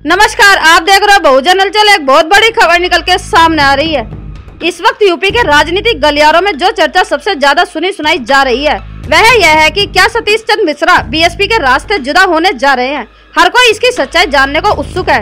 नमस्कार, आप देख रहे हो बहुजन हलचल। एक बहुत बड़ी खबर निकल के सामने आ रही है। इस वक्त यूपी के राजनीतिक गलियारों में जो चर्चा सबसे ज्यादा सुनी सुनाई जा रही है वह यह है कि क्या सतीश चंद्र मिश्रा बीएसपी के रास्ते जुदा होने जा रहे हैं। हर कोई इसकी सच्चाई जानने को उत्सुक है।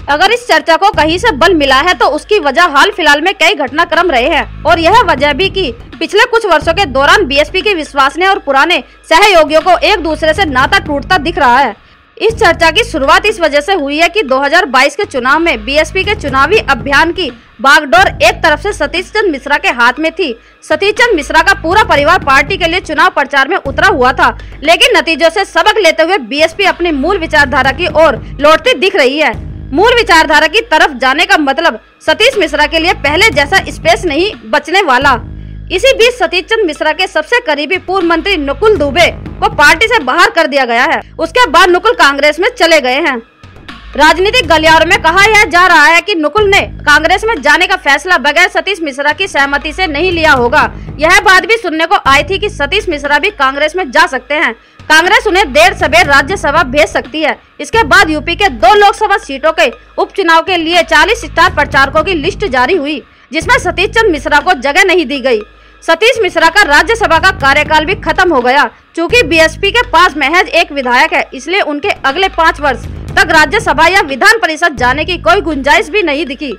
अगर इस चर्चा को कहीं से बल मिला है तो उसकी वजह हाल फिलहाल में कई घटनाक्रम रहे हैं और यह वजह भी कि पिछले कुछ वर्षों के दौरान बीएसपी के विश्वसनीय और पुराने सहयोगियों को एक दूसरे से नाता टूटता दिख रहा है। इस चर्चा की शुरुआत इस वजह से हुई है कि 2022 के चुनाव में बीएसपी के चुनावी अभियान की बागडोर एक तरफ से सतीश चंद्र मिश्रा के हाथ में थी। सतीश चंद्र मिश्रा का पूरा परिवार पार्टी के लिए चुनाव प्रचार में उतरा हुआ था, लेकिन नतीजों से सबक लेते हुए बीएसपी अपनी मूल विचारधारा की ओर लौटती दिख रही है। मूल विचारधारा की तरफ जाने का मतलब सतीश मिश्रा के लिए पहले जैसा स्पेस नहीं बचने वाला। इसी बीच सतीश चंद्र मिश्रा के सबसे करीबी पूर्व मंत्री नकुल दुबे को पार्टी से बाहर कर दिया गया है। उसके बाद नकुल कांग्रेस में चले गए हैं। राजनीतिक गलियारों में कहा यह जा रहा है कि नकुल ने कांग्रेस में जाने का फैसला बगैर सतीश मिश्रा की सहमति से नहीं लिया होगा। यह बात भी सुनने को आई थी कि सतीश मिश्रा भी कांग्रेस में जा सकते हैं। कांग्रेस उन्हें देर सवेर राज्यसभा भेज सकती है। इसके बाद यूपी के 2 लोकसभा सीटों के उपचुनाव के लिए 40 स्टार प्रचारकों की लिस्ट जारी हुई, जिसमें सतीश चंद्र मिश्रा को जगह नहीं दी गई। सतीश मिश्रा का राज्यसभा का कार्यकाल भी खत्म हो गया। चूँकि बीएसपी के पास महज एक विधायक है, इसलिए उनके अगले 5 वर्ष तक राज्यसभा या विधान परिषद जाने की कोई गुंजाइश भी नहीं दिखी।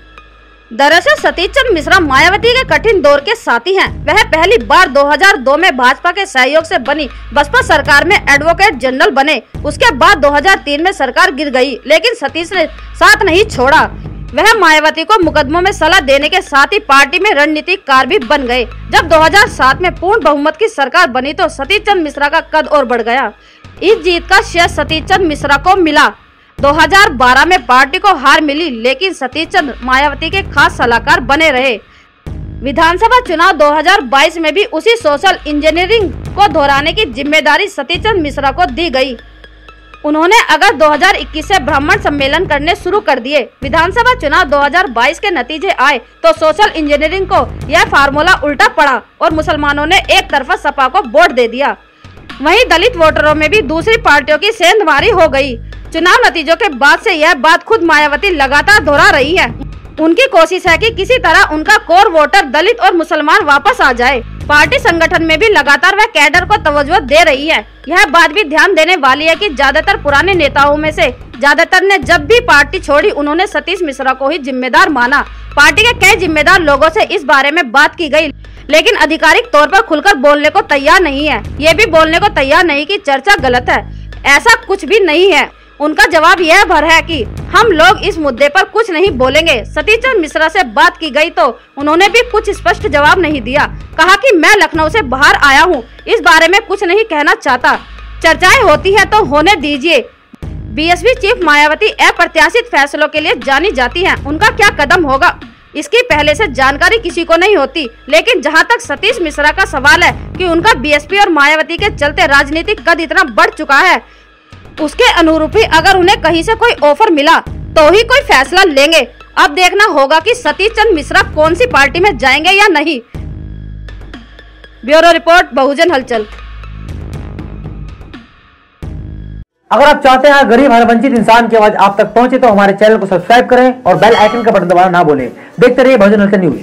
दरअसल सतीश चंद्र मिश्रा मायावती के कठिन दौर के साथी हैं। वह पहली बार 2002 में भाजपा के सहयोग से बनी बसपा सरकार में एडवोकेट जनरल बने। उसके बाद 2003 में सरकार गिर गई, लेकिन सतीश ने साथ नहीं छोड़ा। वह मायावती को मुकदमों में सलाह देने के साथ ही पार्टी में रणनीतिकार भी बन गए। जब 2007 में पूर्ण बहुमत की सरकार बनी तो सतीश चंद्र मिश्रा का कद और बढ़ गया। इस जीत का श्रेय सतीश चंद्र मिश्रा को मिला। 2012 में पार्टी को हार मिली, लेकिन सतीश चंद्र मायावती के खास सलाहकार बने रहे। विधानसभा चुनाव 2022 में भी उसी सोशल इंजीनियरिंग को दोहराने की जिम्मेदारी सतीश चंद्र मिश्रा को दी गई। उन्होंने अगस्त 2021 से भ्रमण सम्मेलन करने शुरू कर दिए। विधानसभा चुनाव 2022 के नतीजे आए तो सोशल इंजीनियरिंग को यह फार्मूला उल्टा पड़ा और मुसलमानों ने एक तरफा सपा को वोट दे दिया। वहीं दलित वोटरों में भी दूसरी पार्टियों की सेंधमारी हो गई। चुनाव नतीजों के बाद से यह बात खुद मायावती लगातार दोहरा रही है। उनकी कोशिश है कि किसी तरह उनका कोर वोटर दलित और मुसलमान वापस आ जाए। पार्टी संगठन में भी लगातार वह कैडर को तवज्जो दे रही है। यह बात भी ध्यान देने वाली है कि ज्यादातर पुराने नेताओं में से ज्यादातर ने जब भी पार्टी छोड़ी उन्होंने सतीश मिश्रा को ही जिम्मेदार माना। पार्टी के कई जिम्मेदार लोगों से इस बारे में बात की गई, लेकिन आधिकारिक तौर पर खुलकर बोलने को तैयार नहीं है। ये भी बोलने को तैयार नहीं कि चर्चा गलत है, ऐसा कुछ भी नहीं है। उनका जवाब यह भर है कि हम लोग इस मुद्दे पर कुछ नहीं बोलेंगे। सतीश चंद्र मिश्रा से बात की गई तो उन्होंने भी कुछ स्पष्ट जवाब नहीं दिया। कहा कि मैं लखनऊ से बाहर आया हूं, इस बारे में कुछ नहीं कहना चाहता। चर्चाएं होती है तो होने दीजिए। बीएसपी चीफ मायावती अप्रत्याशित फैसलों के लिए जानी जाती हैं। उनका क्या कदम होगा इसकी पहले से जानकारी किसी को नहीं होती, लेकिन जहां तक सतीश मिश्रा का सवाल है कि उनका बीएसपी और मायावती के चलते राजनीतिक कद इतना बढ़ चुका है, उसके अनुरूप ही अगर उन्हें कहीं से कोई ऑफर मिला तो ही कोई फैसला लेंगे। अब देखना होगा कि सतीश चंद्र मिश्रा कौन सी पार्टी में जाएंगे या नहीं। ब्यूरो रिपोर्ट, बहुजन हलचल। अगर आप चाहते हैं गरीब हर वंचित इंसान की आवाज आप तक पहुंचे तो हमारे चैनल को सब्सक्राइब करें और बेल आइकन का बटन दबाना ना भूलें। देखते रहिए बहुजन हलचल न्यूज।